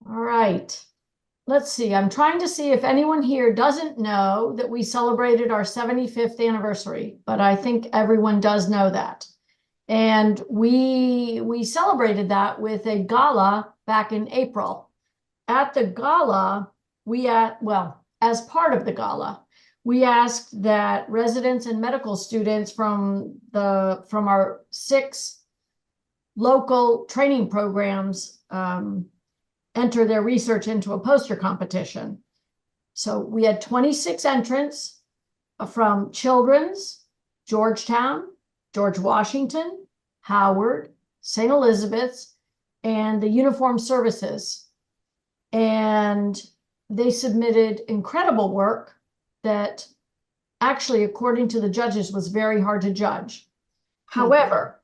All right. Let's see. I'm trying to see if anyone here doesn't know that we celebrated our 75th anniversary, but I think everyone does know that. And we celebrated that with a gala back in April. At the gala, as part of the gala, we asked that residents and medical students from our 6 local training programs enter their research into a poster competition. So we had 26 entrants from Children's, Georgetown, George Washington, Howard, St. Elizabeth's, and the Uniformed Services. And they submitted incredible work that actually, according to the judges, was very hard to judge. However,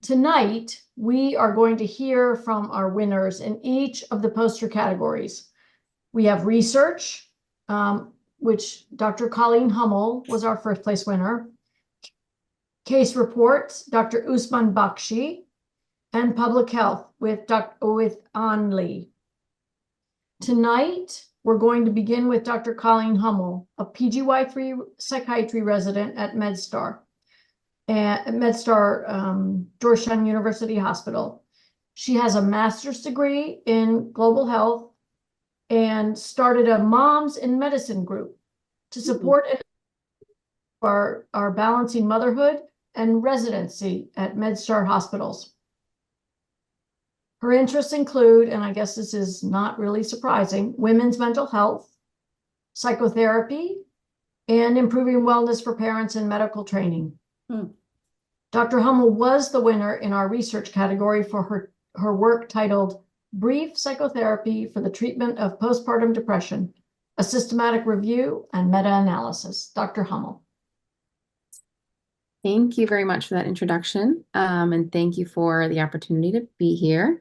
tonight, we are going to hear from our winners in each of the poster categories. We have research, which Dr. Colleen Huml was our first place winner. Case reports, Dr. Usman Bakshi, and public health with Anli. Tonight, we're going to begin with Dr. Colleen Huml, a PGY3 psychiatry resident at MedStar. Georgetown University Hospital. She has a master's degree in global health and started a Moms in Medicine group to support our balancing motherhood and residency at MedStar hospitals. Her interests include, and I guess this is not really surprising, women's mental health, psychotherapy, and improving wellness for parents and medical training. Dr. Huml was the winner in our research category for her work titled Brief Psychotherapy for the Treatment of Postpartum Depression, a Systematic Review and Meta-Analysis. Dr. Huml. Thank you very much for that introduction, and thank you for the opportunity to be here.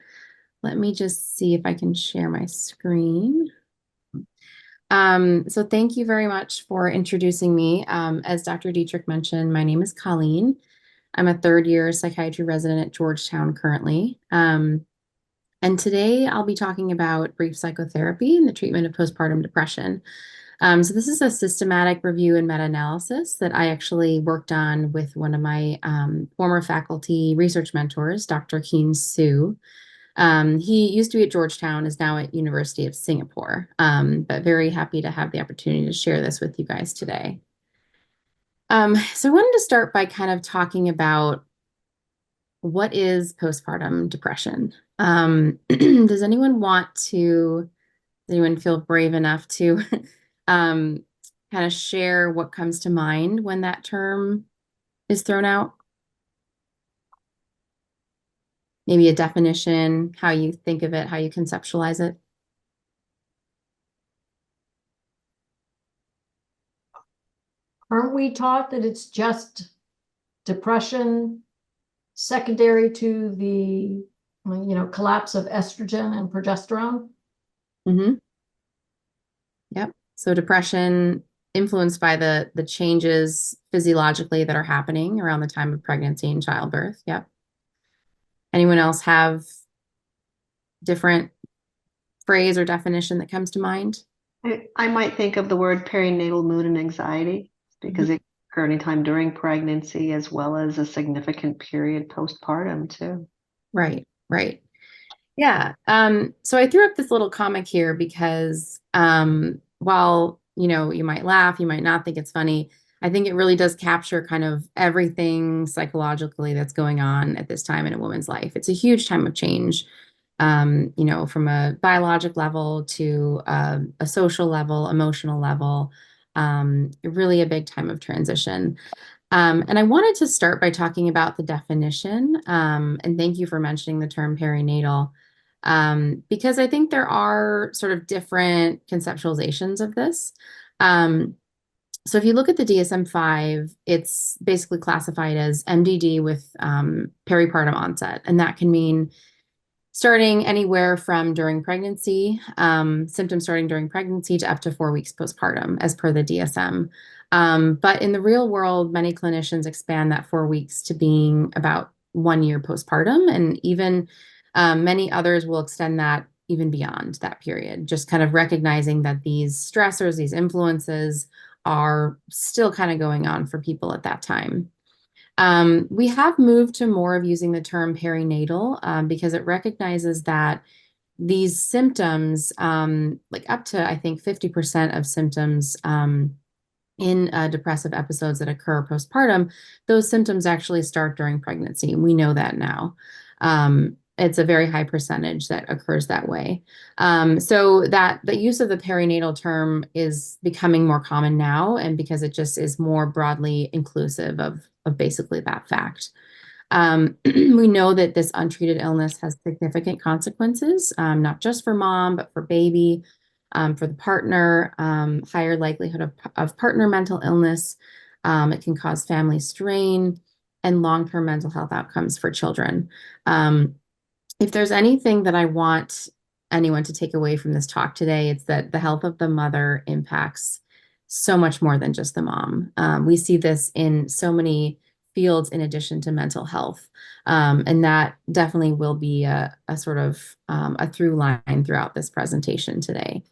Let me just see if I can share my screen. So thank you very much for introducing me. As Dr. Dietrich mentioned, my name is Colleen. I'm a third-year psychiatry resident at Georgetown currently. And today I'll be talking about brief psychotherapy and the treatment of postpartum depression. So this is a systematic review and meta-analysis that I actually worked on with one of my former faculty research mentors, Dr. Keen Su. He used to be at Georgetown, is now at University of Singapore, but very happy to have the opportunity to share this with you guys today. So I wanted to start by kind of talking about what is postpartum depression. Does anyone feel brave enough to kind of share what comes to mind when that term is thrown out? Maybe a definition, how you think of it, how you conceptualize it. Aren't we taught that it's just depression secondary to the, collapse of estrogen and progesterone? Yep. So depression influenced by the changes physiologically that are happening around the time of pregnancy and childbirth. Yep. Anyone else have different phrase or definition that comes to mind? I might think of the word perinatal mood and anxiety because it occur anytime during pregnancy as well as a significant period postpartum too. Right, right. Yeah. So I threw up this little comic here because while, you might laugh, you might not think it's funny, I think it really does capture kind of everything psychologically that's going on at this time in a woman's life. It's a huge time of change, from a biologic level to a social level, emotional level, really a big time of transition. And I wanted to start by talking about the definition, and thank you for mentioning the term perinatal, because I think there are sort of different conceptualizations of this. So if you look at the DSM-5, it's basically classified as MDD with peripartum onset, and that can mean starting anywhere from during pregnancy, symptoms starting during pregnancy to up to 4 weeks postpartum, as per the DSM. But in the real world, many clinicians expand that 4 weeks to being about 1 year postpartum, and even many others will extend that even beyond that period, just kind of recognizing that these stressors, these influences are still kind of going on for people at that time. We have moved to more of using the term perinatal because it recognizes that these symptoms, like up to, I think, 50% of symptoms in depressive episodes that occur postpartum, those symptoms actually start during pregnancy. We know that now. It's a very high percentage that occurs that way. So that the use of the perinatal term is becoming more common now, and because it just is more broadly inclusive of basically that fact. We know that this untreated illness has significant consequences, not just for mom, but for baby, for the partner, higher likelihood of partner mental illness. It can cause family strain and long-term mental health outcomes for children. If there's anything that I want anyone to take away from this talk today, it's that the health of the mother impacts so much more than just the mom. We see this in so many fields in addition to mental health. And that definitely will be a sort of a through line throughout this presentation today.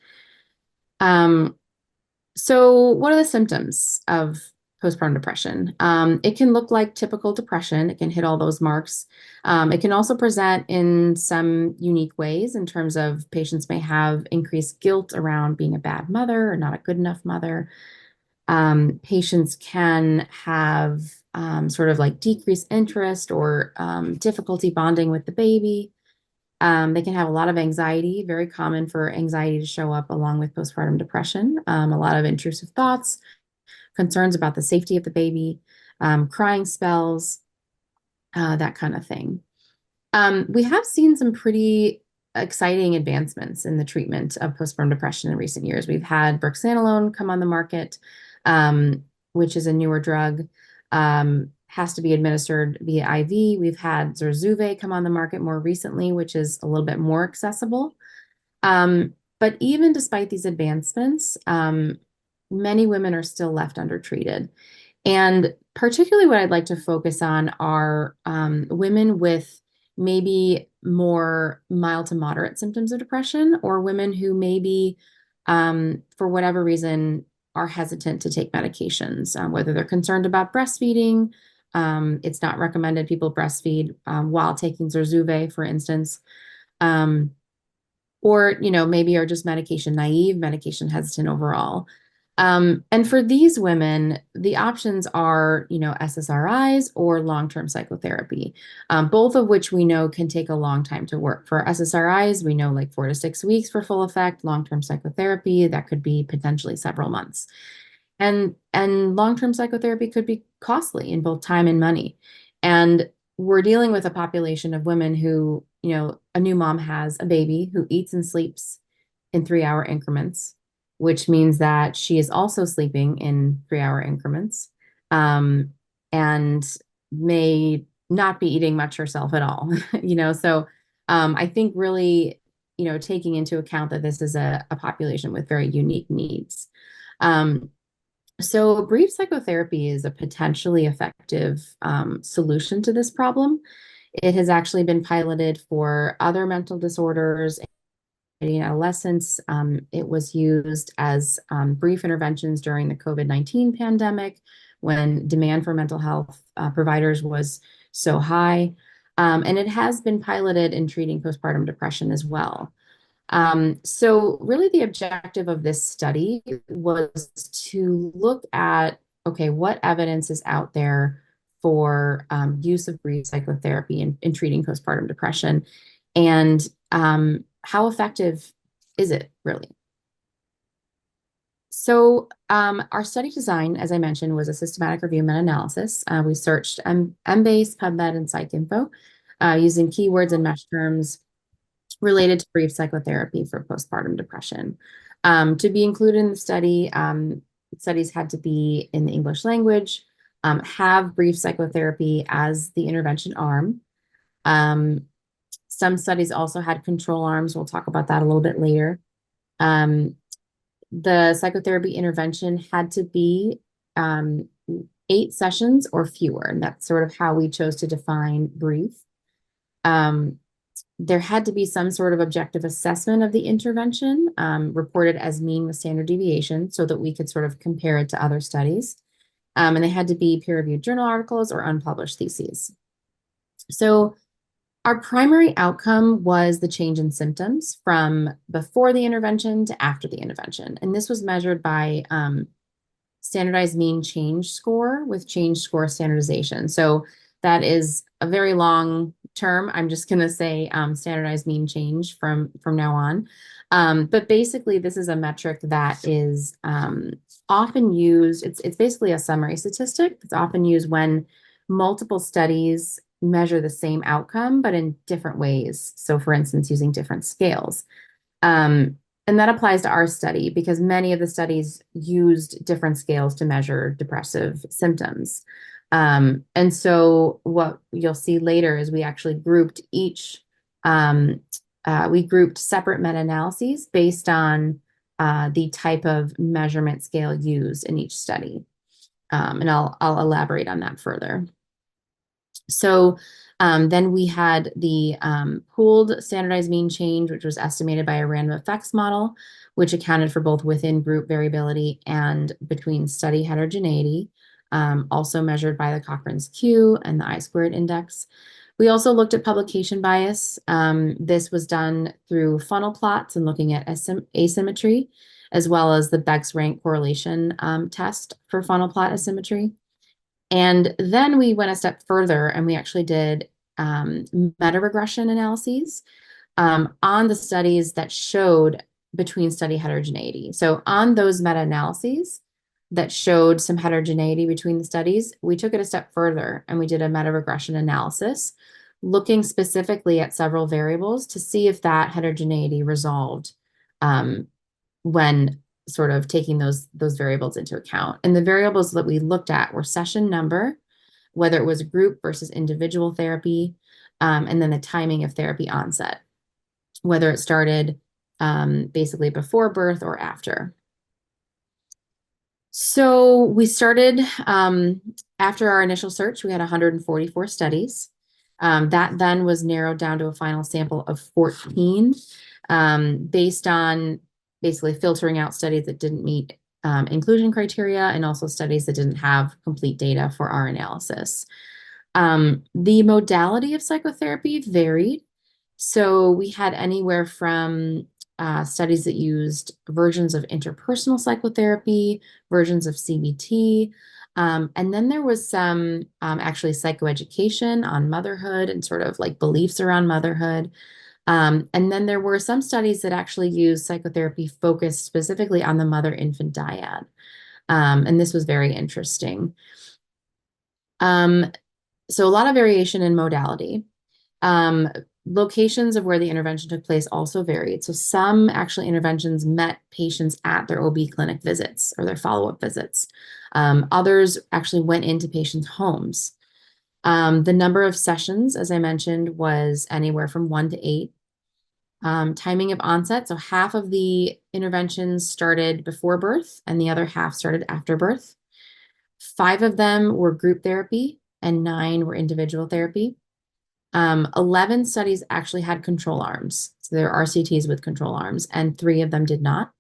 So what are the symptoms of postpartum depression? It can look like typical depression. It can hit all those marks. It can also present in some unique ways in terms of patients may have increased guilt around being a bad mother or not a good enough mother. Patients can have sort of like decreased interest or difficulty bonding with the baby. They can have a lot of anxiety, very common for anxiety to show up along with postpartum depression. A lot of intrusive thoughts, concerns about the safety of the baby, crying spells, that kind of thing. We have seen some pretty exciting advancements in the treatment of postpartum depression in recent years. We've had brexanolone come on the market, which is a newer drug, has to be administered via IV. We've had Zurzuvae come on the market more recently, which is a little bit more accessible. But even despite these advancements, many women are still left undertreated. And particularly what I'd like to focus on are women with maybe more mild to moderate symptoms of depression, or women who maybe, for whatever reason, are hesitant to take medications, whether they're concerned about breastfeeding. It's not recommended people breastfeed while taking Zurzuvae, for instance. Or, maybe are just medication naive, medication hesitant overall. And for these women, the options are, SSRIs or long-term psychotherapy, both of which we know can take a long time to work. For SSRIs, we know like 4 to 6 weeks for full effect. Long-term psychotherapy, that could be potentially several months. And long-term psychotherapy could be costly in both time and money. And we're dealing with a population of women who, a new mom has a baby who eats and sleeps in 3-hour increments, which means that she is also sleeping in 3-hour increments, and may not be eating much herself at all. So I think really, taking into account that this is a population with very unique needs. So brief psychotherapy is a potentially effective solution to this problem. It has actually been piloted for other mental disorders. In adolescents, it was used as brief interventions during the COVID-19 pandemic when demand for mental health providers was so high. And it has been piloted in treating postpartum depression as well. So really the objective of this study was to look at, okay, what evidence is out there for use of brief psychotherapy in treating postpartum depression, and how effective is it really? So our study design, as I mentioned, was a systematic review meta-analysis. We searched Embase, PubMed, and PsycInfo using keywords and mesh terms related to brief psychotherapy for postpartum depression. To be included in the study, studies had to be in the English language, have brief psychotherapy as the intervention arm. Some studies also had control arms. We'll talk about that a little bit later. The psychotherapy intervention had to be 8 sessions or fewer, and that's sort of how we chose to define brief. There had to be some sort of objective assessment of the intervention, reported as mean with standard deviation, so that we could sort of compare it to other studies. And they had to be peer-reviewed journal articles or unpublished theses. So our primary outcome was the change in symptoms from before the intervention to after the intervention. And this was measured by standardized mean change score with change score standardization. So that is a very long term. I'm just going to say standardized mean change from now on. But basically, this is a metric that is often used. It's basically a summary statistic. It's often used when multiple studies measure the same outcome, but in different ways. So for instance, using different scales. And that applies to our study because many of the studies used different scales to measure depressive symptoms. And so what you'll see later is we actually grouped we grouped separate meta-analyses based on the type of measurement scale used in each study. And I'll elaborate on that further. So then we had the pooled standardized mean change, which was estimated by a random effects model, which accounted for both within group variability and between study heterogeneity, also measured by the Cochrane's Q and the I-squared index. We also looked at publication bias. This was done through funnel plots and looking at asymmetry, as well as the Beck's rank correlation test for funnel plot asymmetry. And then we went a step further and we actually did meta-regression analyses on the studies that showed between study heterogeneity. So on those meta-analyses that showed some heterogeneity between the studies, we took it a step further and we did a meta-regression analysis, looking specifically at several variables to see if that heterogeneity resolved when sort of taking those variables into account. And the variables that we looked at were session number, whether it was group versus individual therapy, and then the timing of therapy onset, whether it started basically before birth or after. So we started, after our initial search, we had 144 studies. That then was narrowed down to a final sample of 14, based on basically filtering out studies that didn't meet inclusion criteria and also studies that didn't have complete data for our analysis. The modality of psychotherapy varied. So we had anywhere from studies that used versions of interpersonal psychotherapy, versions of CBT, and then there was some actually psychoeducation on motherhood and sort of like beliefs around motherhood. And then there were some studies that actually used psychotherapy focused specifically on the mother-infant dyad. And this was very interesting. So a lot of variation in modality. Locations of where the intervention took place also varied. So some actually interventions met patients at their OB clinic visits or their follow-up visits. Others actually went into patients' homes. The number of sessions, as I mentioned, was anywhere from 1 to 8. Timing of onset, so half of the interventions started before birth and the other half started after birth. 5 of them were group therapy and 9 were individual therapy. 11 studies actually had control arms. So there are RCTs with control arms and 3 of them did not.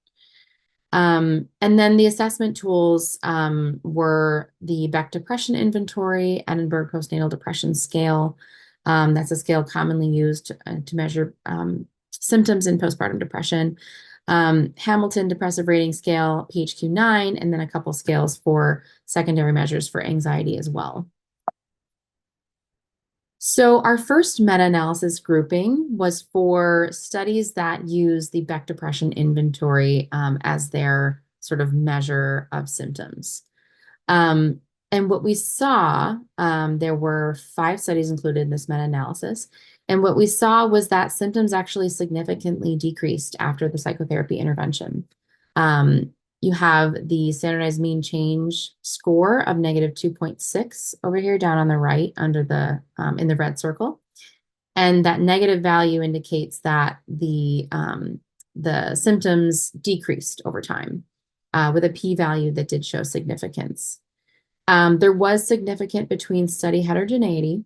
And then the assessment tools were the Beck Depression Inventory, Edinburgh Postnatal Depression Scale. That's a scale commonly used to measure symptoms in postpartum depression. Hamilton Depressive Rating Scale, PHQ-9, and then a couple scales for secondary measures for anxiety as well. So our first meta-analysis grouping was for studies that use the Beck Depression Inventory as their sort of measure of symptoms. And what we saw, there were 5 studies included in this meta-analysis. And what we saw was that symptoms actually significantly decreased after the psychotherapy intervention. You have the standardized mean change score of -2.6 over here down on the right under the in the red circle. And that negative value indicates that the symptoms decreased over time with a p-value that did show significance. There was significant between study heterogeneity.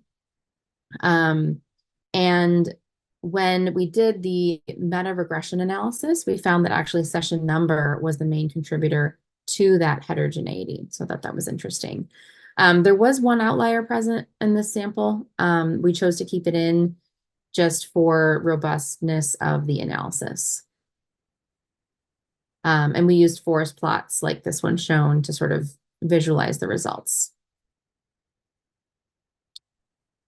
And when we did the meta regression analysis, we found that actually session number was the main contributor to that heterogeneity. So I thought that was interesting. There was one outlier present in this sample. We chose to keep it in just for robustness of the analysis. And we used forest plots like this one shown to sort of visualize the results.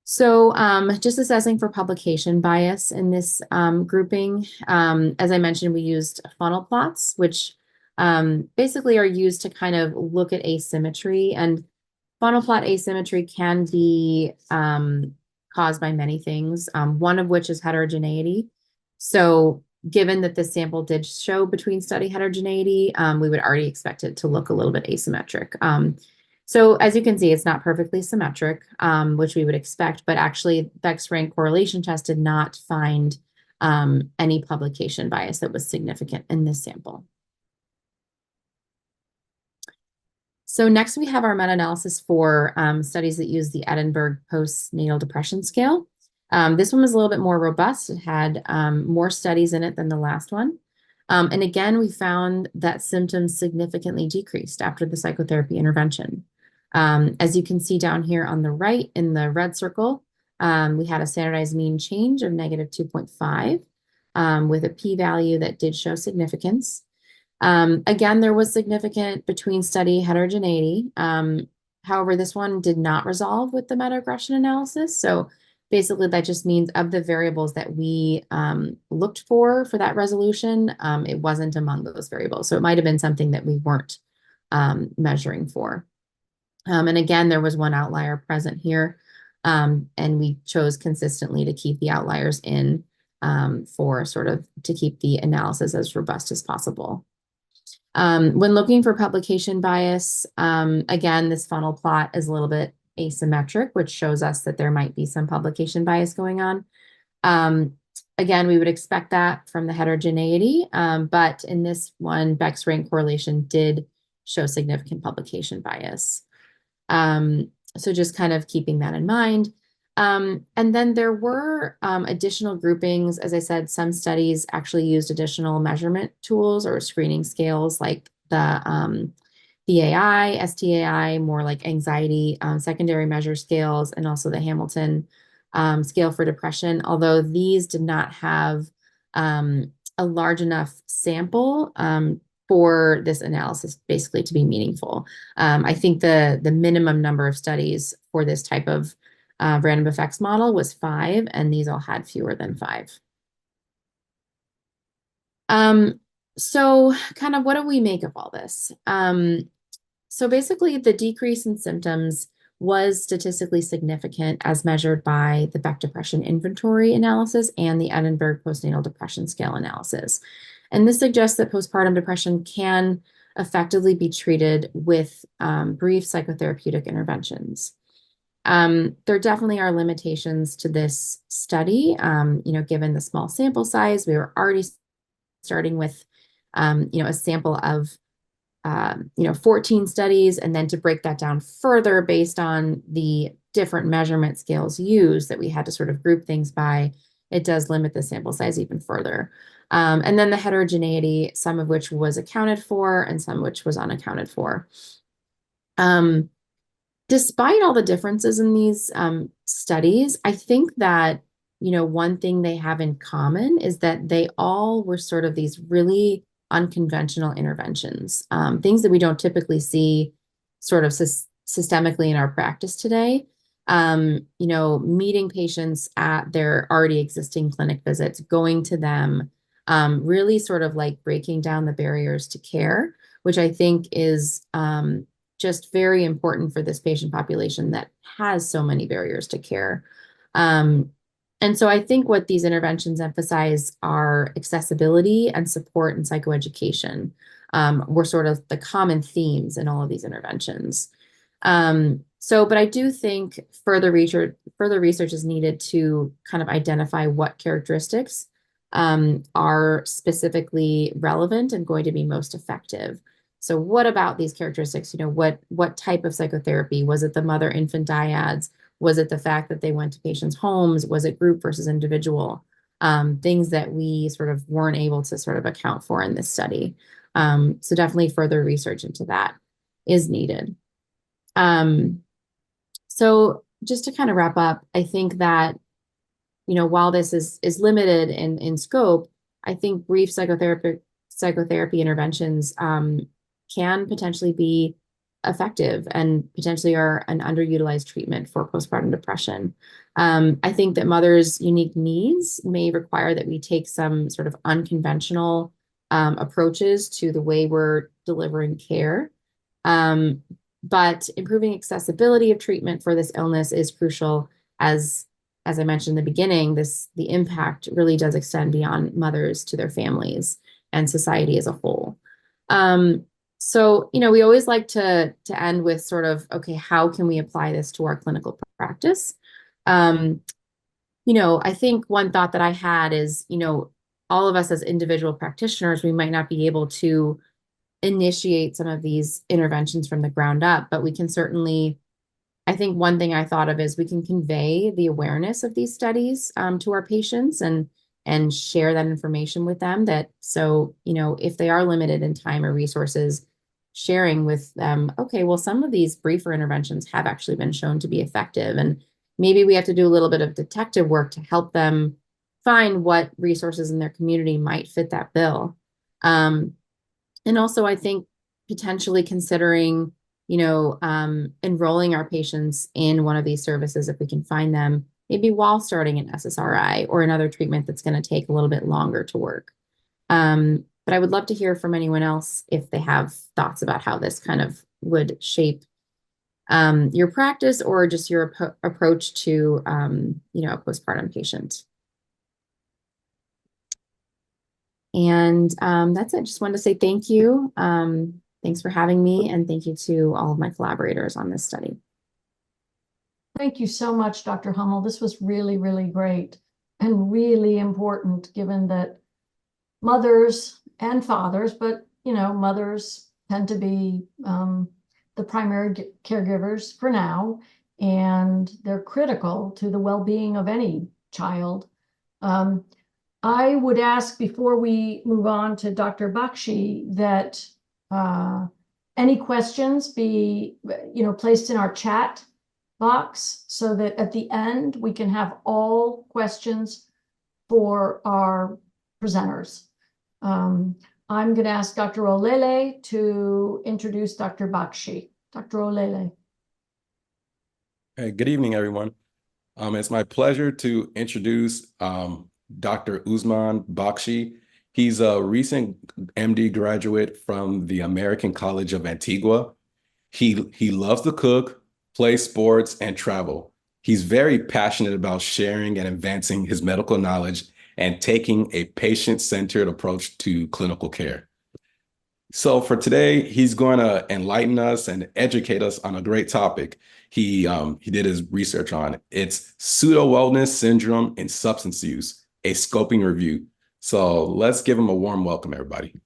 So just assessing for publication bias in this grouping, as I mentioned, we used funnel plots, which basically are used to kind of look at asymmetry. And funnel plot asymmetry can be caused by many things, one of which is heterogeneity. So given that this sample did show between study heterogeneity, we would already expect it to look a little bit asymmetric. So as you can see, it's not perfectly symmetric, which we would expect, but actually Beck's rank correlation test did not find any publication bias that was significant in this sample. So next we have our meta-analysis for studies that use the Edinburgh postnatal depression scale. This one was a little bit more robust. It had more studies in it than the last one. And again, we found that symptoms significantly decreased after the psychotherapy intervention. As you can see down here on the right in the red circle, we had a standardized mean change of -2.5 with a p-value that did show significance. Again, there was significant between study heterogeneity. However, this one did not resolve with the meta-regression analysis. So basically, that just means of the variables that we looked for that resolution, it wasn't among those variables. So it might have been something that we weren't measuring for. And again, there was one outlier present here, and we chose consistently to keep the outliers in for sort of to keep the analysis as robust as possible. When looking for publication bias, again, this funnel plot is a little bit asymmetric, which shows us that there might be some publication bias going on. Again, we would expect that from the heterogeneity, but in this one, Beck's rank correlation did show significant publication bias. So just kind of keeping that in mind. And then there were additional groupings. As I said, some studies actually used additional measurement tools or screening scales like the BAI, STAI, more like anxiety, secondary measure scales, and also the Hamilton scale for depression, although these did not have a large enough sample for this analysis basically to be meaningful. I think the minimum number of studies for this type of random effects model was 5, and these all had fewer than 5. So kind of what do we make of all this? So basically the decrease in symptoms was statistically significant as measured by the Beck Depression Inventory analysis and the Edinburgh Postnatal Depression Scale analysis. And this suggests that postpartum depression can effectively be treated with brief psychotherapeutic interventions. There definitely are limitations to this study. Given the small sample size, we were already starting with, a sample of 14 studies, and then to break that down further based on the different measurement scales used that we had to sort of group things by, it does limit the sample size even further. And then the heterogeneity, some of which was accounted for and some of which was unaccounted for. Despite all the differences in these studies, I think that, one thing they have in common is that they all were sort of these really unconventional interventions, things that we don't typically see sort of systemically in our practice today. Meeting patients at their already existing clinic visits, going to them, really sort of like breaking down the barriers to care, which I think is just very important for this patient population that has so many barriers to care. And so I think what these interventions emphasize are accessibility and support and psychoeducation were sort of the common themes in all of these interventions. But I do think further research is needed to kind of identify what characteristics are specifically relevant and going to be most effective. So what about these characteristics? What type of psychotherapy? Was it the mother-infant dyads? Was it the fact that they went to patients' homes? Was it group versus individual? things that we sort of weren't able to sort of account for in this study. So definitely further research into that is needed. So just to kind of wrap up, I think that, while this is limited in scope, I think brief psychotherapy interventions can potentially be effective and potentially are an underutilized treatment for postpartum depression. I think that mothers' unique needs may require that we take some sort of unconventional approaches to the way we're delivering care. But improving accessibility of treatment for this illness is crucial. As I mentioned in the beginning, the impact really does extend beyond mothers to their families and society as a whole. So, we always like to end with sort of, okay, how can we apply this to our clinical practice? I think one thought that I had is, all of us as individual practitioners, we might not be able to initiate some of these interventions from the ground up, but we can certainly, I think one thing I thought of is we can convey the awareness of these studies to our patients and share that information with them, that so, if they are limited in time or resources, sharing with them, okay, well, some of these briefer interventions have actually been shown to be effective. And maybe we have to do a little bit of detective work to help them find what resources in their community might fit that bill. And also, I think potentially considering, enrolling our patients in one of these services if we can find them, maybe while starting an SSRI or another treatment that's going to take a little bit longer to work. But I would love to hear from anyone else if they have thoughts about how this kind of would shape your practice or just your approach to, a postpartum patient. And that's it. Just wanted to say thank you. Thanks for having me, and thank you to all of my collaborators on this study. Thank you so much, Dr. Huml. This was really, really great and really important, given that mothers and fathers, but mothers tend to be the primary caregivers for now, and they're critical to the well-being of any child. I would ask, before we move on to Dr. Bakshi, that any questions be placed in our chat box, so that at the end we can have all questions for our presenters. I'm going to ask Dr. Olele to introduce Dr. Bakshi. Dr. Olele. Hey, good evening, everyone. It's my pleasure to introduce Dr. Usman Bakshi. He's a recent MD graduate from the American College of Antigua. He loves to cook, play sports, and travel. He's very passionate about sharing and advancing his medical knowledge and taking a patient-centered approach to clinical care. So for today, he's going to enlighten us and educate us on a great topic he did his research on. It's pseudo-wellness syndrome and substance use, a scoping review. So let's give him a warm welcome, everybody.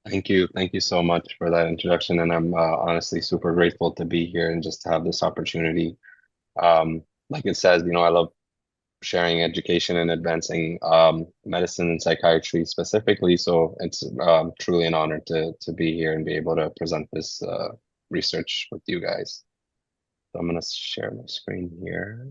Thank you. Thank you so much for that introduction. And I'm honestly super grateful to be here and just to have this opportunity. Like it says, I love sharing education and advancing medicine and psychiatry specifically. So it's truly an honor to be here and be able to present this research with you guys. So I'm going to share my screen here.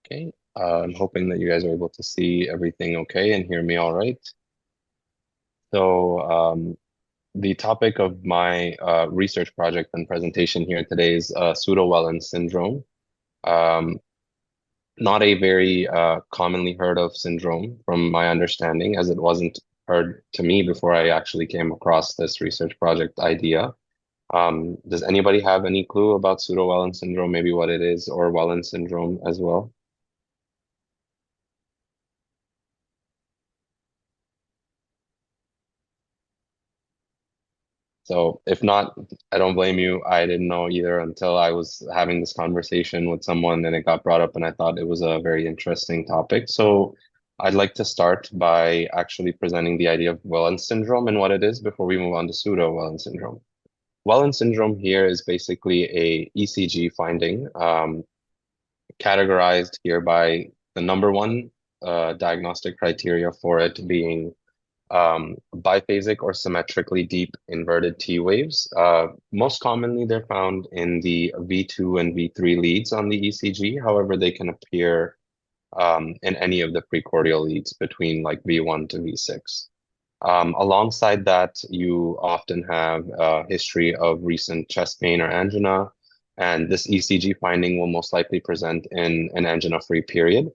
Okay, I'm hoping that you guys are able to see everything okay and hear me all right. So the topic of my research project and presentation here today is pseudo-wellness syndrome. Not a very commonly heard of syndrome from my understanding, as it wasn't heard to me before I actually came across this research project idea. Does anybody have any clue about pseudo-wellness syndrome, maybe what it is, or Wellens syndrome as well? So if not, I don't blame you. I didn't know either until I was having this conversation with someone and it got brought up, and I thought it was a very interesting topic. So I'd like to start by actually presenting the idea of Wellens syndrome and what it is before we move on to pseudo-Wellens syndrome. Wellens syndrome here is basically a ECG finding, categorized here by the number one diagnostic criteria for it being biphasic or symmetrically deep inverted T waves. Most commonly, they're found in the V2 and V3 leads on the ECG. However, they can appear in any of the precordial leads between like V1 to V6. Alongside that, you often have a history of recent chest pain or angina, and this ECG finding will most likely present in an angina-free period.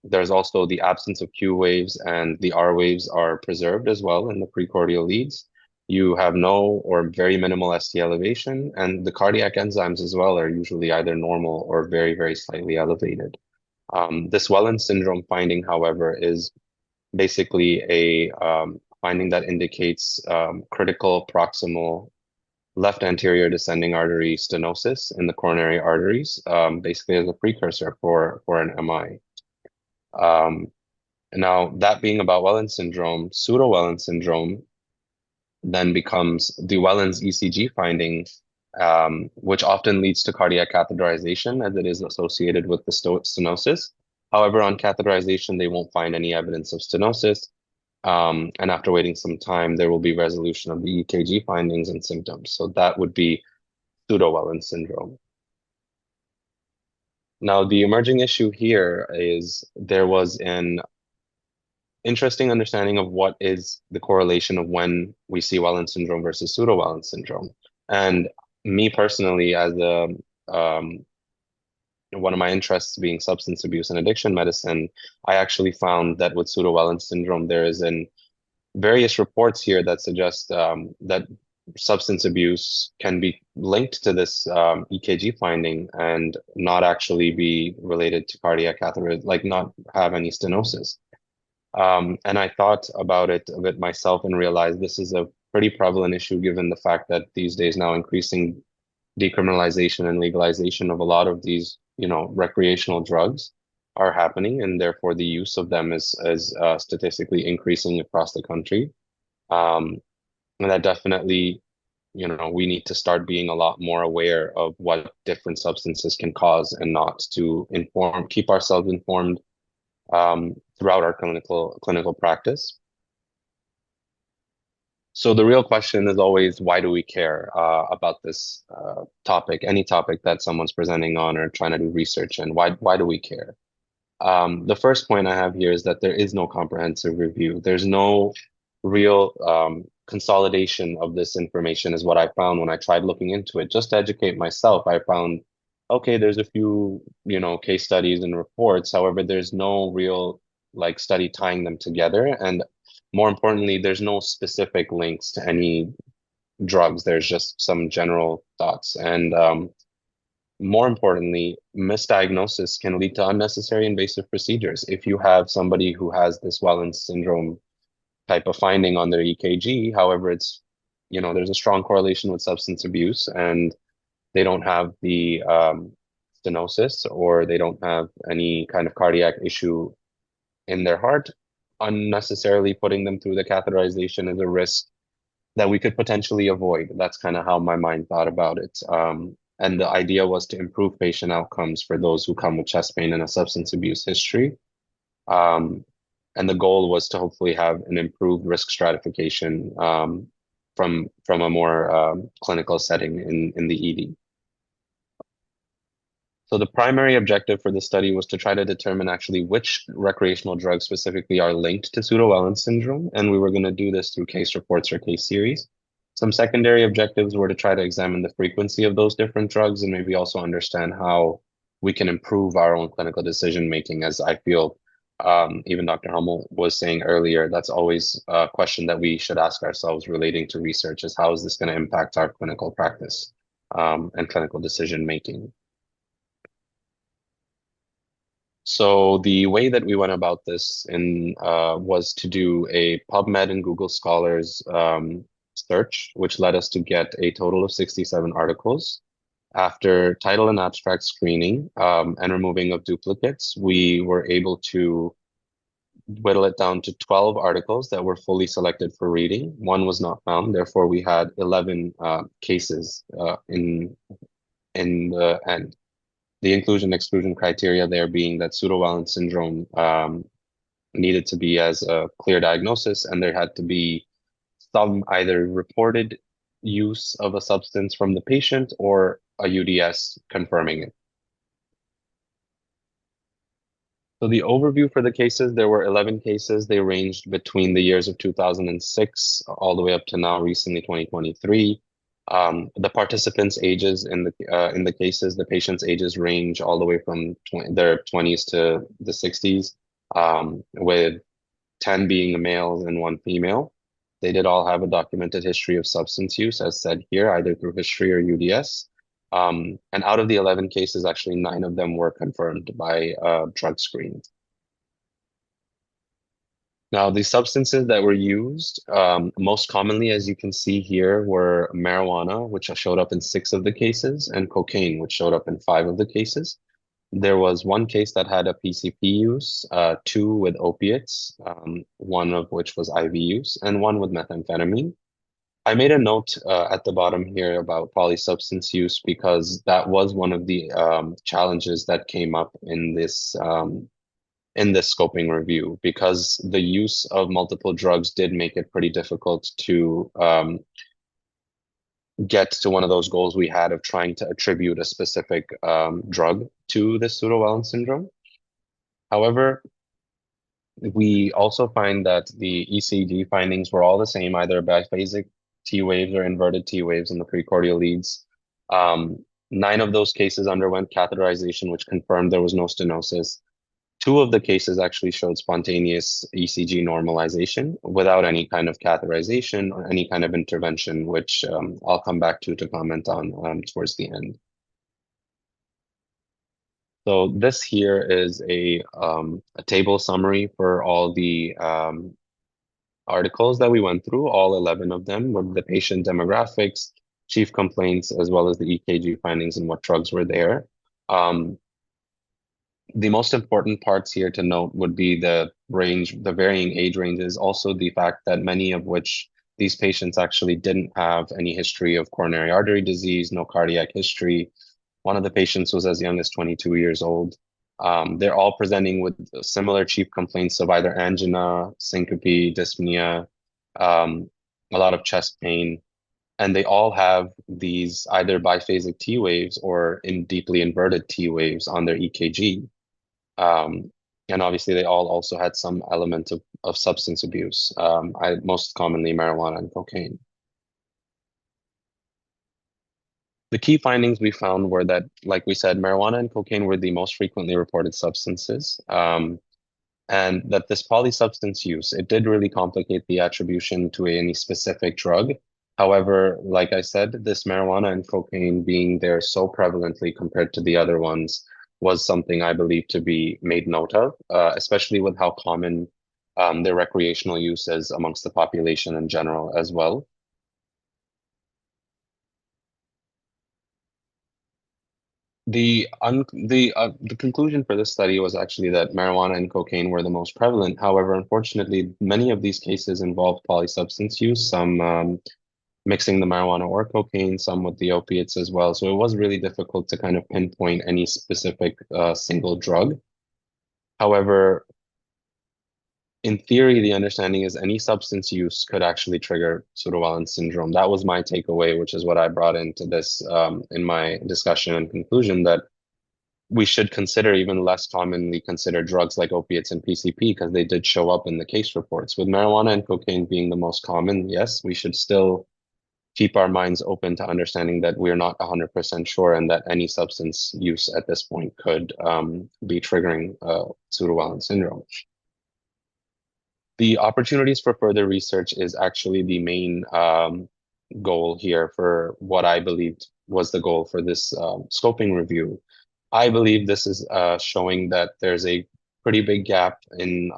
There's also the absence of Q waves, and the R waves are preserved as well in the precordial leads. You have no or very minimal ST elevation, and the cardiac enzymes as well are usually either normal or very, very slightly elevated. This Wellens syndrome finding, however, is basically a finding that indicates critical proximal left anterior descending artery stenosis in the coronary arteries, basically as a precursor for an MI. Now, that being about Wellens syndrome, pseudo-Wellens syndrome then becomes the Wellens ECG finding, which often leads to cardiac catheterization as it is associated with the stenosis. However, on catheterization, they won't find any evidence of stenosis. And after waiting some time, there will be resolution of the EKG findings and symptoms. So that would be pseudo-Wellens syndrome. Now, the emerging issue here is there was an interesting understanding of what is the correlation of when we see Wellens syndrome versus pseudo-Wellens syndrome. And me personally, as one of my interests being substance abuse and addiction medicine, I actually found that with pseudo-Wellens syndrome, there is various reports here that suggest that substance abuse can be linked to this EKG finding and not actually be related to cardiac catheter, like not have any stenosis. And I thought about it a bit myself and realized this is a pretty prevalent issue given the fact that these days now increasing decriminalization and legalization of a lot of these, recreational drugs are happening, and therefore the use of them is statistically increasing across the country. And that definitely, we need to start being a lot more aware of what different substances can cause and not to keep ourselves informed throughout our clinical practice. So the real question is always, why do we care about this topic, any topic that someone's presenting on or trying to do research in? Why do we care? The first point I have here is that there is no comprehensive review. There's no real consolidation of this information is what I found when I tried looking into it. Just to educate myself, I found, okay, there's a few, case studies and reports. However, there's no real study tying them together. And more importantly, there's no specific links to any drugs. There's just some general thoughts. And more importantly, misdiagnosis can lead to unnecessary invasive procedures. If you have somebody who has this Wellens syndrome type of finding on their EKG, however, it's, there's a strong correlation with substance abuse and they don't have the stenosis or they don't have any kind of cardiac issue in their heart, unnecessarily putting them through the catheterization is a risk that we could potentially avoid. That's kind of how my mind thought about it. And the idea was to improve patient outcomes for those who come with chest pain and a substance abuse history. And the goal was to hopefully have an improved risk stratification from a more clinical setting in the ED. So the primary objective for the study was to try to determine actually which recreational drugs specifically are linked to pseudo-Wellens syndrome, and we were going to do this through case reports or case series. Some secondary objectives were to try to examine the frequency of those different drugs and maybe also understand how we can improve our own clinical decision making, as I feel even Dr. Huml was saying earlier, that's always a question that we should ask ourselves relating to research is how is this going to impact our clinical practice and clinical decision making. So the way that we went about this was to do a PubMed and Google Scholars search, which led us to get a total of 67 articles. After title and abstract screening and removing of duplicates, we were able to whittle it down to 12 articles that were fully selected for reading. One was not found, therefore we had 11 cases in the end. The inclusion-exclusion criteria there being that pseudovalent syndrome needed to be as a clear diagnosis, and there had to be some either reported use of a substance from the patient or a UDS confirming it. So the overview for the cases, there were 11 cases. They ranged between the years of 2006 all the way up to now, recently 2023. The participants' ages in the cases, the patients' ages range all the way from their 20s to the 60s, with 10 being males and 1 female. They did all have a documented history of substance use, as said here, either through history or UDS. And out of the 11 cases, actually 9 of them were confirmed by drug screens. Now, the substances that were used most commonly, as you can see here, were marijuana, which showed up in 6 of the cases, and cocaine, which showed up in 5 of the cases. There was 1 case that had a PCP use, 2 with opiates, 1 of which was IV use, and 1 with methamphetamine. I made a note at the bottom here about polysubstance use because that was one of the challenges that came up in this scoping review, because the use of multiple drugs did make it pretty difficult to get to one of those goals we had of trying to attribute a specific drug to this pseudovalent syndrome. However, we also find that the ECG findings were all the same, either biphasic T waves or inverted T waves in the precordial leads. 9 of those cases underwent catheterization, which confirmed there was no stenosis. 2 of the cases actually showed spontaneous ECG normalization without any kind of catheterization or any kind of intervention, which I'll come back to comment on towards the end. So this here is a table summary for all the articles that we went through, all 11 of them, with the patient demographics, chief complaints, as well as the EKG findings and what drugs were there. The most important parts here to note would be the varying age ranges, also the fact that many of which these patients actually didn't have any history of coronary artery disease, no cardiac history. One of the patients was as young as 22 years old. They're all presenting with similar chief complaints of either angina, syncope, dyspnea, a lot of chest pain, and they all have these either biphasic T waves or in deeply inverted T waves on their EKG. And obviously they all also had some element of substance abuse, most commonly marijuana and cocaine. The key findings we found were that, like we said, marijuana and cocaine were the most frequently reported substances, and that this polysubstance use, it did really complicate the attribution to any specific drug. However, like I said, this marijuana and cocaine being there so prevalently compared to the other ones was something I believe to be made note of, especially with how common their recreational use is amongst the population in general as well. The conclusion for this study was actually that marijuana and cocaine were the most prevalent. However, unfortunately, many of these cases involved polysubstance use, some mixing the marijuana or cocaine, some with the opiates as well. So it was really difficult to kind of pinpoint any specific single drug. However, in theory, the understanding is any substance use could actually trigger pseudovalent syndrome. That was my takeaway, which is what I brought into this in my discussion and conclusion, that we should consider even less commonly consider drugs like opiates and PCP because they did show up in the case reports. With marijuana and cocaine being the most common, yes, we should still keep our minds open to understanding that we're not 100% sure and that any substance use at this point could be triggering pseudovalent syndrome. The opportunities for further research is actually the main goal here for what I believed was the goal for this scoping review. I believe this is showing that there's a pretty big gap in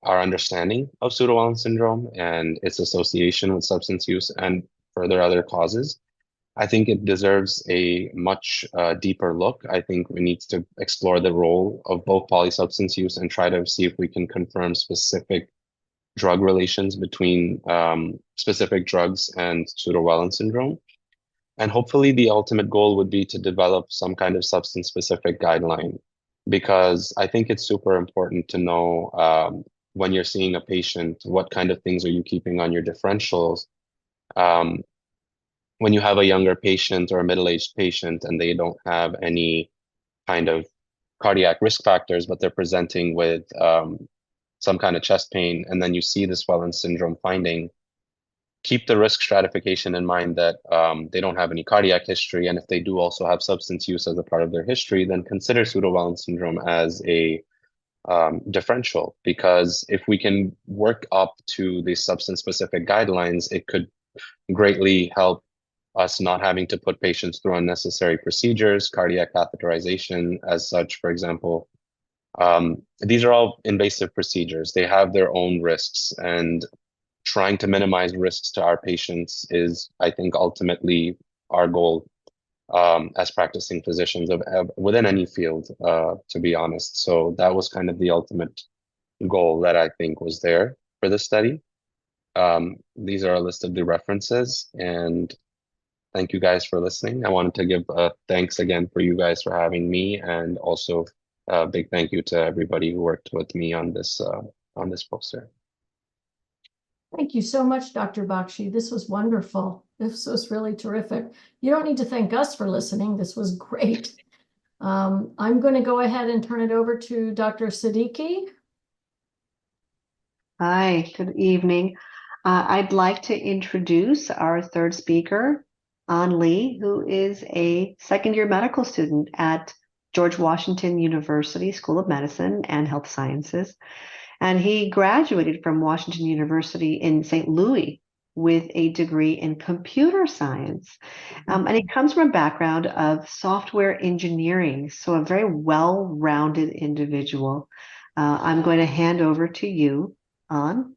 our understanding of pseudovalent syndrome and its association with substance use and further other causes. I think it deserves a much deeper look. I think we need to explore the role of both polysubstance use and try to see if we can confirm specific drug relations between specific drugs and pseudo-Wellen syndrome. And hopefully the ultimate goal would be to develop some kind of substance-specific guideline, because I think it's super important to know when you're seeing a patient, what kind of things are you keeping on your differentials? When you have a younger patient or a middle-aged patient and they don't have any kind of cardiac risk factors, but they're presenting with some kind of chest pain, and then you see this Wellen syndrome finding, keep the risk stratification in mind that they don't have any cardiac history. And if they do also have substance use as a part of their history, then consider pseudo-Wellen syndrome as a differential, because if we can work up to the substance-specific guidelines, it could greatly help us not having to put patients through unnecessary procedures, cardiac catheterization as such, for example. These are all invasive procedures. They have their own risks, and trying to minimize risks to our patients is, I think, ultimately our goal as practicing physicians within any field, to be honest. So that was kind of the ultimate goal that I think was there for the study. These are a list of the references, and thank you guys for listening. I wanted to give thanks again for you guys for having me, and also a big thank you to everybody who worked with me on this poster. Thank you so much, Dr. Bakshi. This was wonderful. This was really terrific. You don't need to thank us for listening. This was great. I'm going to go ahead and turn it over to Dr. Siddiqui. Hi, good evening. I'd like to introduce our third speaker, An Lee, who is a second-year medical student at George Washington University School of Medicine and Health Sciences. And he graduated from Washington University in St. Louis with a degree in computer science. And he comes from a background of software engineering, so a very well-rounded individual. I'm going to hand over to you, An.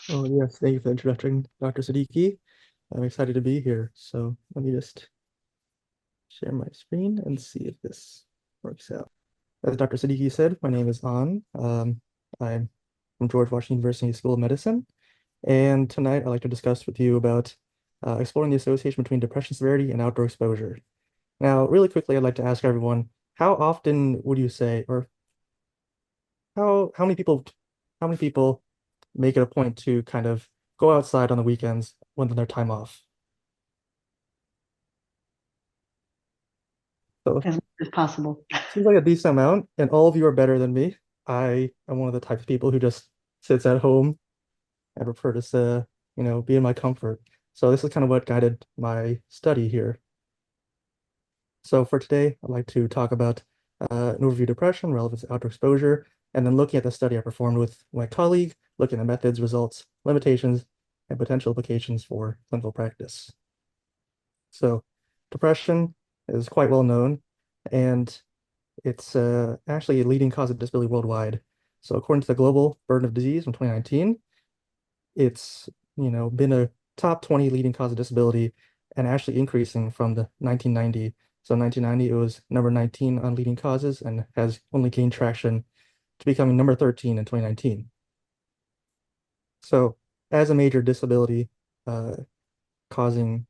Oh, yes, thank you for the introduction, Dr. Siddiqui. I'm excited to be here. So let me just share my screen and see if this works out. As Dr. Siddiqui said, my name is An. I'm from George Washington University School of Medicine. And tonight I'd like to discuss with you about exploring the association between depression severity and outdoor exposure. Now, really quickly, I'd like to ask everyone, how often would you say, or how many people make it a point to kind of go outside on the weekends when their time off? So As much as possible. seems like a decent amount, and all of you are better than me. I am one of the type of people who just sits at home and prefer to, be in my comfort. So this is kind of what guided my study here. So for today, I'd like to talk about an overview of depression, relevance to outdoor exposure, and then looking at the study I performed with my colleague, looking at methods, results, limitations, and potential implications for clinical practice. So depression is quite well known, and it's actually a leading cause of disability worldwide. So according to the Global Burden of Disease from 2019, it's been a top 20 leading cause of disability, and actually increasing from the 1990. So in 1990, it was number 19 on leading causes and has only gained traction to becoming number 13 in 2019. So as a major disability causing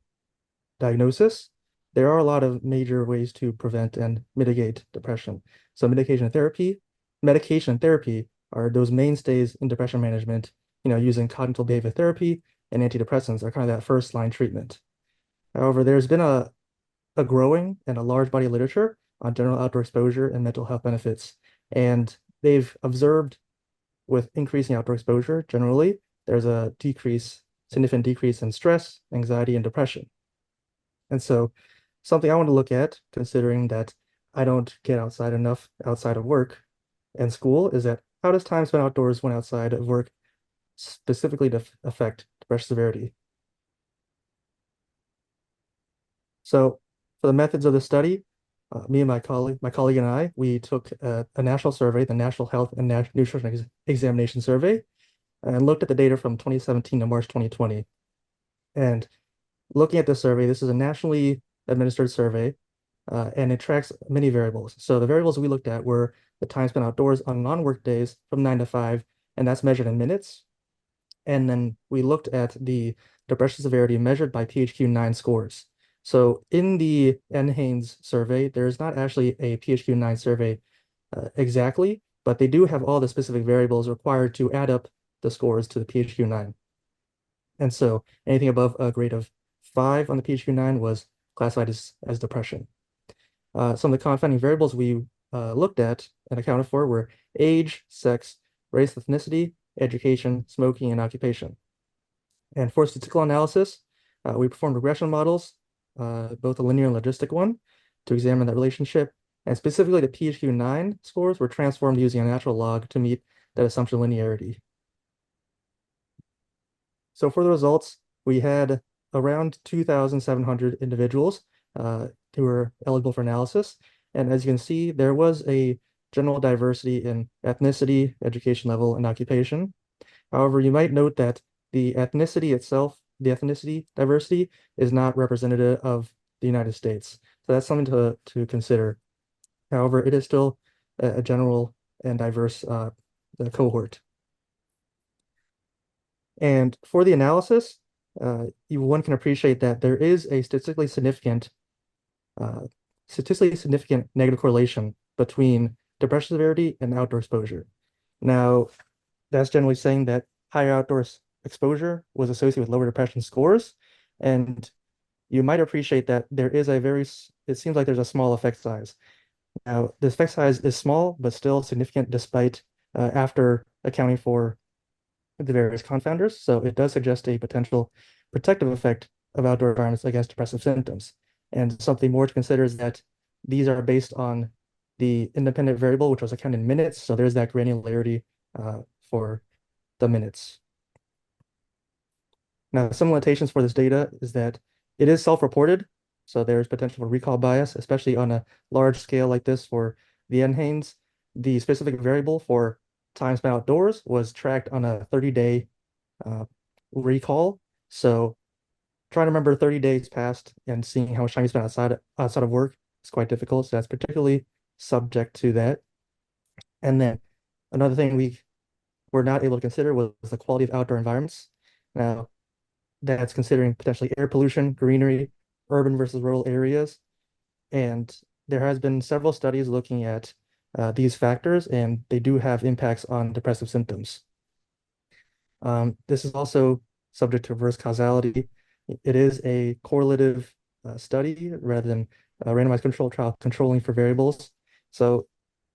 diagnosis, there are a lot of major ways to prevent and mitigate depression. So medication and therapy are those mainstays in depression management, using cognitive behavior therapy and antidepressants are kind of that first line treatment. However, there's been a growing and a large body of literature on general outdoor exposure and mental health benefits. And they've observed with increasing outdoor exposure, generally, there's a significant decrease in stress, anxiety, and depression. And so something I want to look at, considering that I don't get outside enough outside of work and school, is that how does time spent outdoors when outside of work specifically to affect depression severity? So for the methods of the study, me and my colleague and I, we took a national survey, the National Health and Nutrition Examination Survey, and looked at the data from 2017 to March 2020. And looking at the survey, this is a nationally administered survey, and it tracks many variables. So the variables we looked at were the time spent outdoors on non-work days from 9 to 5, and that's measured in minutes. And then we looked at the depression severity measured by PHQ-9 scores. So in the NHANES survey, there's not actually a PHQ-9 survey exactly, but they do have all the specific variables required to add up the scores to the PHQ-9. And so anything above a grade of 5 on the PHQ-9 was classified as depression. Some of the confounding variables we looked at and accounted for were age, sex, race, ethnicity, education, smoking, and occupation. And for statistical analysis, we performed regression models, both a linear and logistic one, to examine that relationship. And specifically, the PHQ-9 scores were transformed using a natural log to meet that assumption linearity. So for the results, we had around 2,700 individuals who were eligible for analysis. And as you can see, there was a general diversity in ethnicity, education level, and occupation. However, you might note that the ethnicity itself, the ethnicity diversity, is not representative of the United States. So that's something to consider. However, it is still a general and diverse cohort. And for the analysis, one can appreciate that there is a statistically significant negative correlation between depression severity and outdoor exposure. Now, that's generally saying that higher outdoors exposure was associated with lower depression scores. And you might appreciate that there is it seems like there's a small effect size. Now, this effect size is small, but still significant despite after accounting for the various confounders. So it does suggest a potential protective effect of outdoor environments against depressive symptoms. And something more to consider is that these are based on the independent variable, which was accounted in minutes. So there's that granularity for the minutes. Now, some limitations for this data is that it is self-reported. So there's potential for recall bias, especially on a large scale like this for the NHANES. The specific variable for time spent outdoors was tracked on a 30-day recall. So trying to remember 30 days past and seeing how much time you spent outside of work is quite difficult. So that's particularly subject to that. And then another thing we were not able to consider was the quality of outdoor environments. Now, that's considering potentially air pollution, greenery, urban versus rural areas. And there has been several studies looking at these factors, and they do have impacts on depressive symptoms. This is also subject to reverse causality. It is a correlative study rather than a randomized control trial controlling for variables. So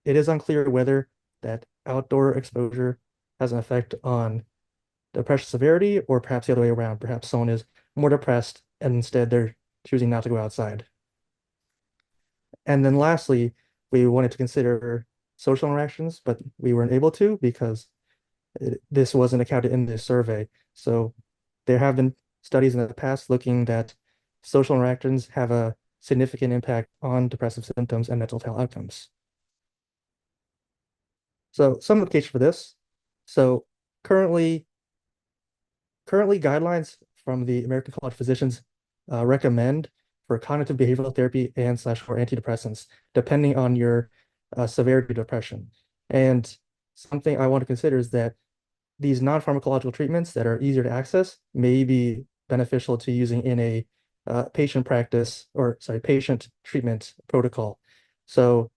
it is unclear whether that outdoor exposure has an effect on depression severity or perhaps the other way around. Perhaps someone is more depressed and instead they're choosing not to go outside. And then lastly, we wanted to consider social interactions, but we weren't able to because this wasn't accounted in this survey. So there have been studies in the past looking that social interactions have a significant impact on depressive symptoms and mental health outcomes. So some implications for this. So currently guidelines from the American College of Physicians recommend for cognitive behavioral therapy and / or antidepressants, depending on your severity of depression. And something I want to consider is that these non-pharmacological treatments that are easier to access may be beneficial to using in a patient treatment protocol. So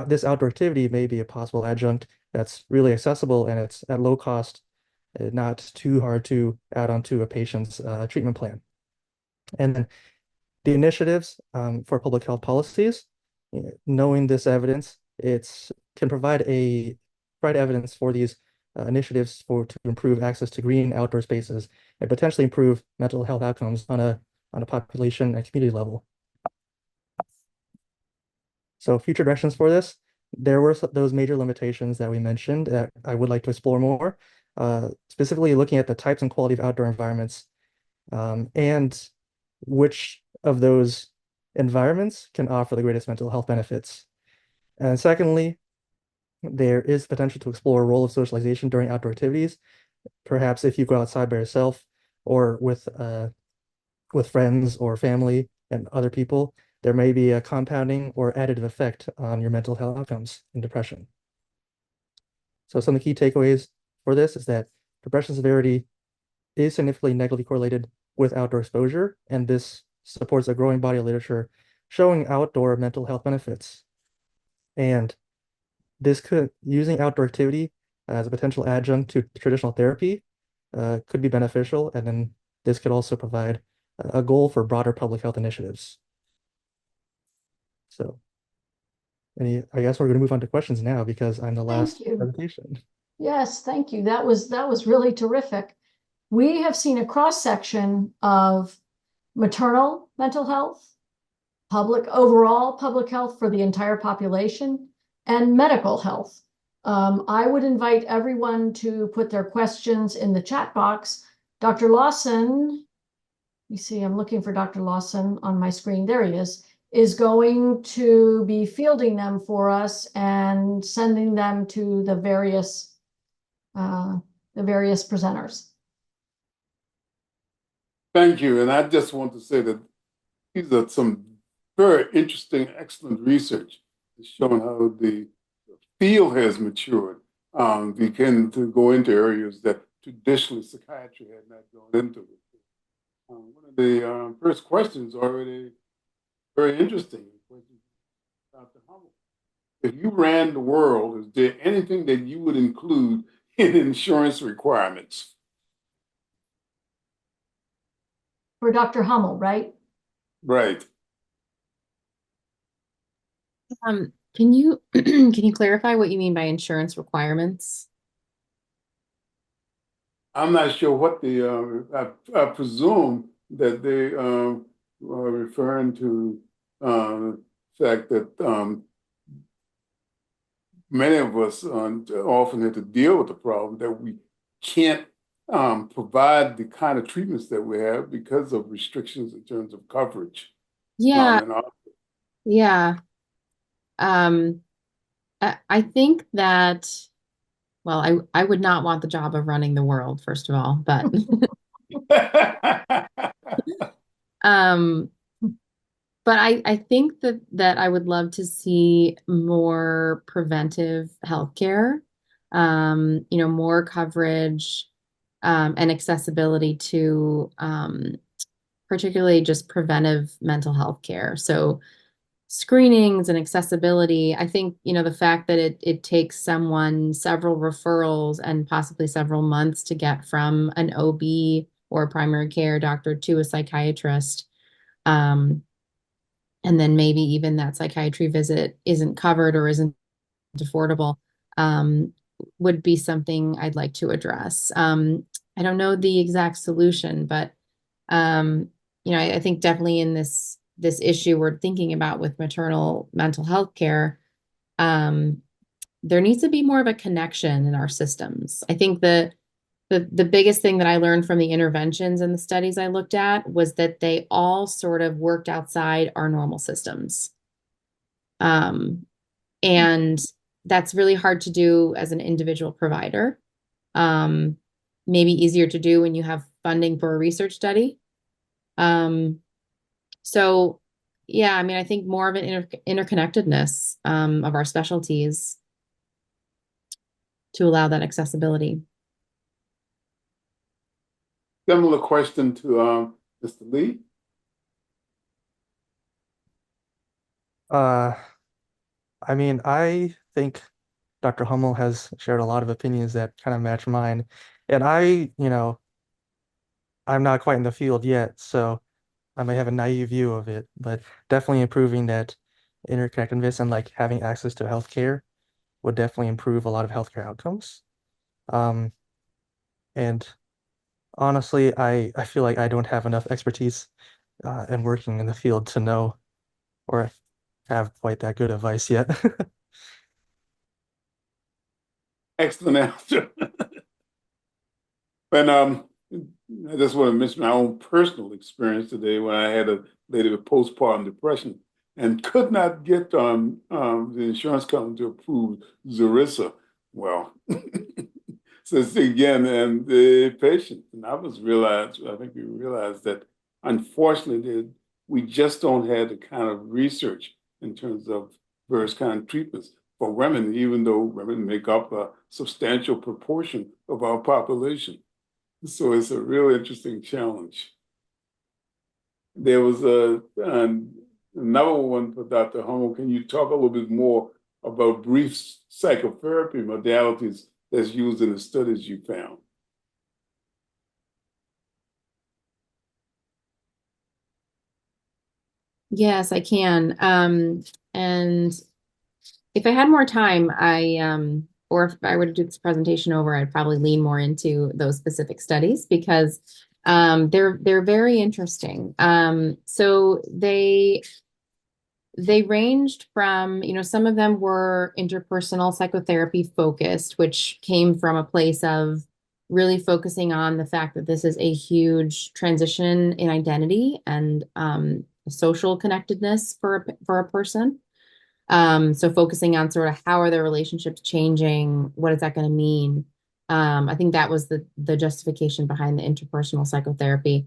this outdoor activity may be a possible adjunct that's really accessible and it's at low cost, not too hard to add onto a patient's treatment plan. And then the initiatives for public health policies, knowing this evidence, it can provide evidence for these initiatives to improve access to green outdoor spaces and potentially improve mental health outcomes on a population and community level. So future directions for this, there were those major limitations that we mentioned that I would like to explore more, specifically looking at the types and quality of outdoor environments and which of those environments can offer the greatest mental health benefits. And secondly, there is potential to explore a role of socialization during outdoor activities. Perhaps if you go outside by yourself or with with friends or family and other people, there may be a compounding or additive effect on your mental health outcomes in depression. So some of the key takeaways for this is that depression severity is significantly negatively correlated with outdoor exposure, and this supports a growing body of literature showing outdoor mental health benefits. And this could, using outdoor activity as a potential adjunct to traditional therapy, could be beneficial, and then this could also provide a goal for broader public health initiatives. So, I guess we're going to move on to questions now because I'm the last you. presentation. Yes, thank you. That was really terrific. We have seen a cross-section of maternal mental health, overall public health for the entire population, and medical health. I would invite everyone to put their questions in the chat box. Dr. Lawson, you see, I'm looking for Dr. Lawson on my screen. There he is going to be fielding them for us and sending them to the various presenters. Thank you. And I just want to say that these are some very interesting, excellent research showing how the field has matured. Begin to go into areas that traditionally psychiatry had not gone into. One of the first questions already very interesting. Dr. Huml, if you ran the world, is there anything that you would include in insurance requirements? For Dr. Huml, right? Right. Can you can you clarify what you mean by insurance requirements? I'm not sure what I presume that they are referring to the fact that many of us often have to deal with the problem that we can't provide the kind of treatments that we have because of restrictions in terms of coverage. Yeah, yeah. I think that, well, I would not want the job of running the world, first of all, but but I think that I would love to see more preventive healthcare, more coverage, and accessibility to particularly just preventive mental health care. So screenings and accessibility. I think, the fact that it takes someone several referrals and possibly several months to get from an OB or a primary care doctor to a psychiatrist, and then maybe even that psychiatry visit isn't covered or isn't affordable, would be something I'd like to address. I don't know the exact solution, but I think definitely in this issue we're thinking about with maternal mental health care, there needs to be more of a connection in our systems. I think the biggest thing that I learned from the interventions and the studies I looked at was that they all sort of worked outside our normal systems. And that's really hard to do as an individual provider. Maybe easier to do when you have funding for a research study. So yeah, I think more of an interconnectedness of our specialties to allow that accessibility. Similar question to Mr. Lee. I think Dr. Hummel has shared a lot of opinions that kind of match mine. And I'm not quite in the field yet, so I may have a naive view of it, but definitely improving that interconnectedness and like having access to healthcare would definitely improve a lot of healthcare outcomes. And honestly, I feel like I don't have enough expertise in working in the field to know or have quite that good advice yet. Excellent answer. And I just want to mention my own personal experience today when I had a lady with postpartum depression and could not get the insurance company to approve Zarissa. Well, so again, and the patient, and I think we realized that unfortunately, we just don't have the kind of research in terms of various kind of treatments for women, even though women make up a substantial proportion of our population. So it's a real interesting challenge. There was another one for Dr. Huml. Can you talk a little bit more about brief psychotherapy modalities that's used in the studies you found? Yes, I can. And if I had more time, or if I were to do this presentation over, I'd probably lean more into those specific studies because they're very interesting. So they ranged from, some of them were interpersonal psychotherapy focused, which came from a place of really focusing on the fact that this is a huge transition in identity and social connectedness for a person. So focusing on sort of how are their relationships changing? What is that going to mean? I think that was the justification behind the interpersonal psychotherapy.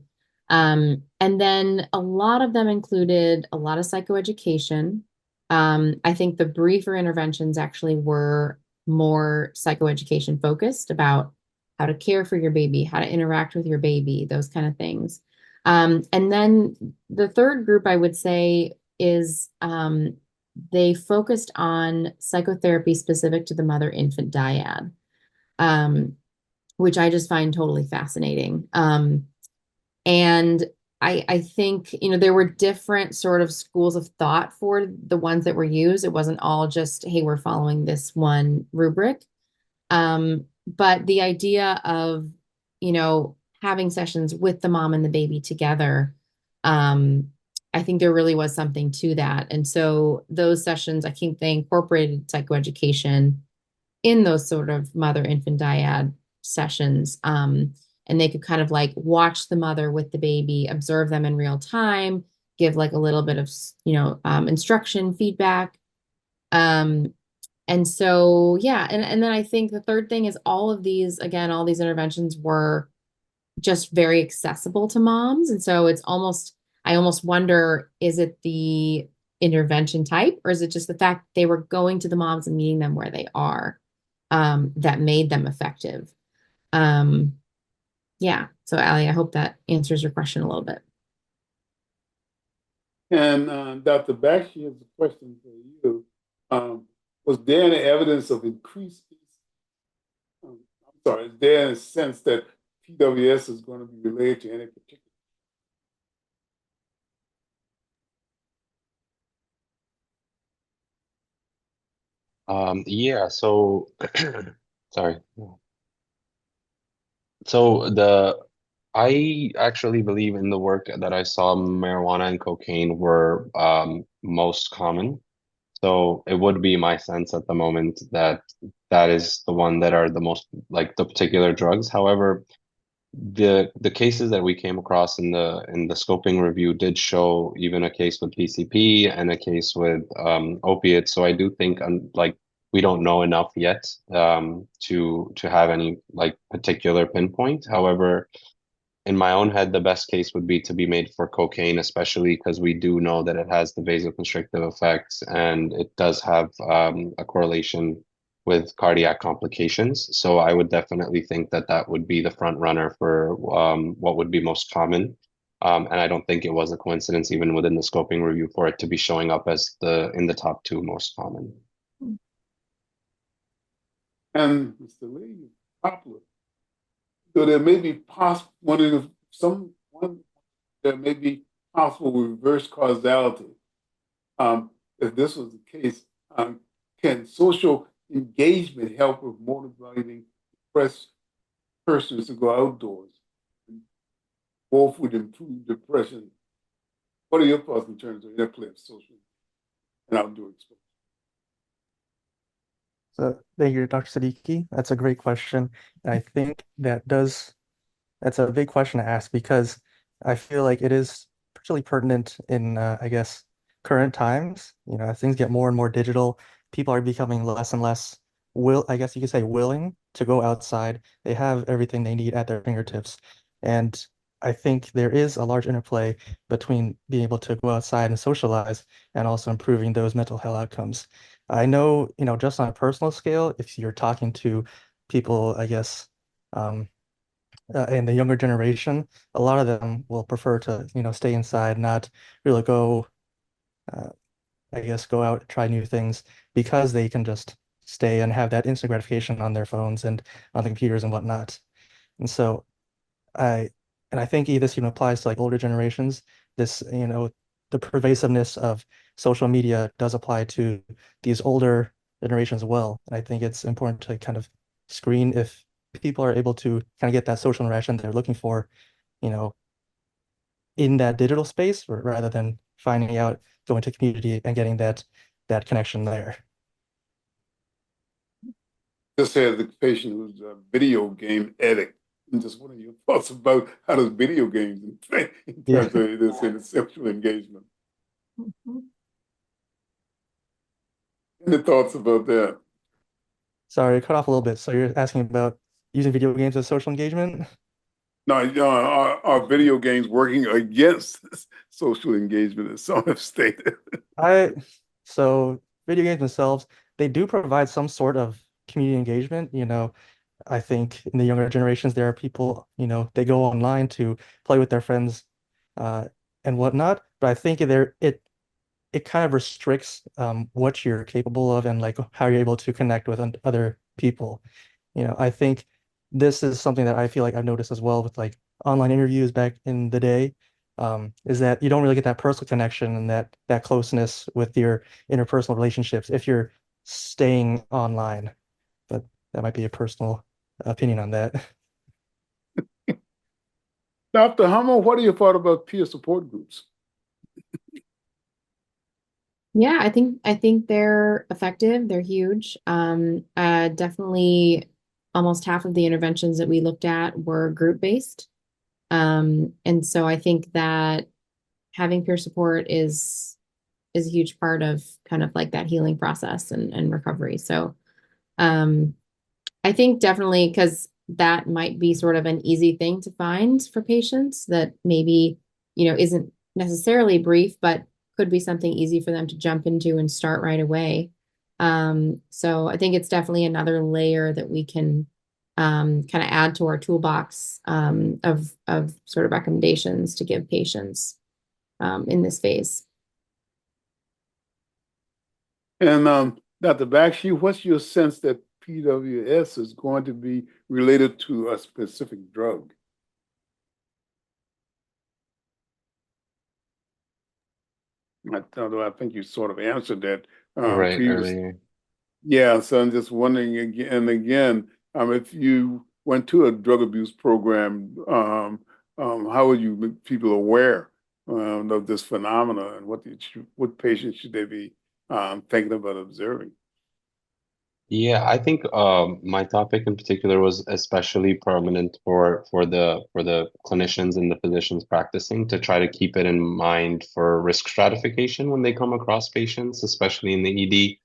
And then a lot of them included a lot of psychoeducation. I think the briefer interventions actually were more psychoeducation focused about how to care for your baby, how to interact with your baby, those kind of things. And then the third group I would say is they focused on psychotherapy specific to the mother-infant dyad, which I just find totally fascinating. And I think, there were different sort of schools of thought for the ones that were used. It wasn't all just, hey, we're following this one rubric. But the idea of, having sessions with the mom and the baby together, I think there really was something to that. And so those sessions, I think they incorporated psychoeducation in those sort of mother-infant dyad sessions. And they could kind of like watch the mother with the baby, observe them in real time, give like a little bit of, instruction, feedback. And so, yeah. And then I think the third thing is all these interventions were just very accessible to moms. And so I almost wonder, is it the intervention type or is it just the fact they were going to the moms and meeting them where they are, that made them effective? Yeah. So Allie, I hope that answers your question a little bit. And Dr. Bakshi has a question for you. Was there any evidence of increased, is there a sense that PWS is going to be related to any particular? Yeah, so sorry. So I actually believe in the work that I saw marijuana and cocaine were most common. So it would be my sense at the moment that that is the one that are the most like the particular drugs. However, the cases that we came across in the scoping review did show even a case with PCP and a case with opiates. So I do think like we don't know enough yet to have any like particular pinpoint. However, in my own head, the best case would be to be made for cocaine, especially because we do know that it has the vasoconstrictive effects and it does have a correlation with cardiac complications. So I would definitely think that that would be the front runner for what would be most common. And I don't think it was a coincidence, even within the scoping review, for it to be showing up as in the top two most common. And Mr. Lee, popular. So there may be there may be possible reverse causality. If this was the case, can social engagement help with motivating depressed persons to go outdoors? Both would improve depression. What are your thoughts in terms of interplay of social and outdoor exposure? So thank you, Dr. Siddiqui. That's a great question. And I think that's a big question to ask because I feel like it is particularly pertinent in, I guess, current times. As things get more and more digital, people are becoming less and less I guess you could say willing to go outside. They have everything they need at their fingertips. And I think there is a large interplay between being able to go outside and socialize and also improving those mental health outcomes. I know, just on a personal scale, if you're talking to people, I guess, um, in the younger generation, a lot of them will prefer to, stay inside, not really go, uh, I guess, go out, try new things because they can just stay and have that instant gratification on their phones and on the computers and whatnot. And so I and I think this even applies to like older generations. This, the pervasiveness of social media does apply to these older generations as well. And I think it's important to kind of screen if people are able to kind of get that social interaction they're looking for, you know, in that digital space rather than finding out, going to community and getting that connection there. Just had the patient who's a video game addict. And just what are your thoughts about how does video games play in Yeah. terms of this in sexual engagement? Mhm. Any thoughts about that? Sorry, I cut off a little bit. So you're asking about using video games as social engagement? No, are video games working against social engagement, as some have stated? I so video games themselves, they do provide some sort of community engagement. I think in the younger generations, there are people, they go online to play with their friends, uh, and whatnot. But I think it kind of restricts what you're capable of and like how you're able to connect with other people. I think this is something that I feel like I've noticed as well with like online interviews back in the day, is that you don't really get that personal connection and that closeness with your interpersonal relationships if you're staying online. But that might be a personal opinion on that. Dr. Huml, what are your thoughts about peer support groups? Yeah, I think they're effective. They're huge. Definitely almost half of the interventions that we looked at were group-based. And so I think that having peer support is a huge part of kind of like that healing process and recovery. So I think definitely because that might be sort of an easy thing to find for patients that maybe, isn't necessarily brief, but could be something easy for them to jump into and start right away. So I think it's definitely another layer that we can kind of add to our toolbox of sort of recommendations to give patients in this phase. And Dr. Bakshi, what's your sense that PWS is going to be related to a specific drug? Although I think you sort of answered that Right, previously. earlier. Yeah, so I'm just wondering again and again, if you went to a drug abuse program, how would you make people aware of this phenomena and what patients should they be thinking about observing? Yeah, I think my topic in particular was especially prominent for the clinicians and the physicians practicing to try to keep it in mind for risk stratification when they come across patients, especially in the ED.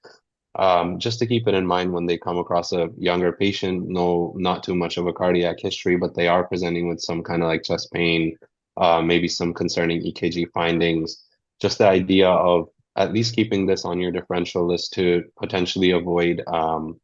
Just to keep it in mind when they come across a younger patient, no, not too much of a cardiac history, but they are presenting with some kind of like chest pain, maybe some concerning EKG findings. Just the idea of at least keeping this on your differential list to potentially avoid um,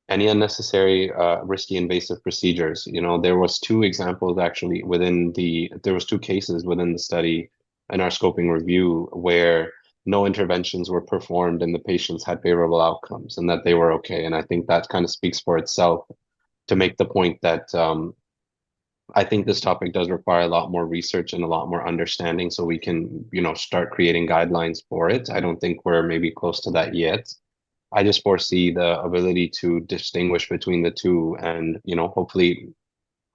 any unnecessary risky invasive procedures. There was two examples actually there was two cases within the study in our scoping review where no interventions were performed and the patients had favorable outcomes and that they were okay. And I think that kind of speaks for itself to make the point that I think this topic does require a lot more research and a lot more understanding so we can, start creating guidelines for it. I don't think we're maybe close to that yet. I just foresee the ability to distinguish between the two and, hopefully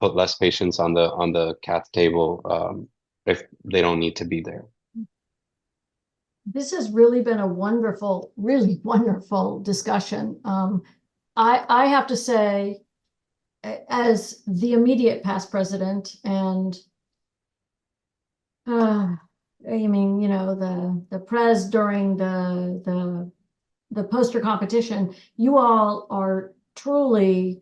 put less patients on the cath table if they don't need to be there. This has really been a wonderful, really wonderful discussion. I have to say, as the immediate past president and the prez during the poster competition, you all are truly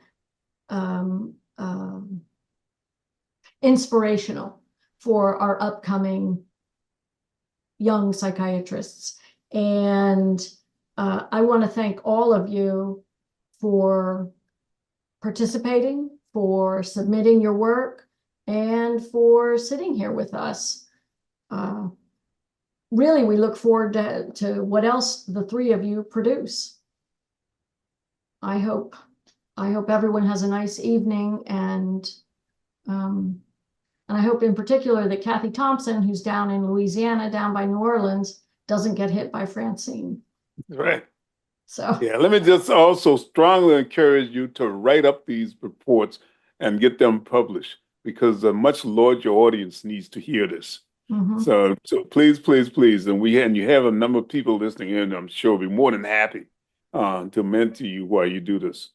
inspirational for our upcoming young psychiatrists. And I want to thank all of you for participating, for submitting your work, and for sitting here with us. Really, we look forward to what else the three of you produce. I hope everyone has a nice evening, and I hope in particular that Kathy Thompson, who's down in Louisiana, down by New Orleans, doesn't get hit by Francine. Right. So Yeah, let me just also strongly encourage you to write up these reports and get them published, because a much larger audience needs to hear this. mhm. So please, please, please, and you have a number of people listening in. I'm sure will be more than happy to mentor you while you do this.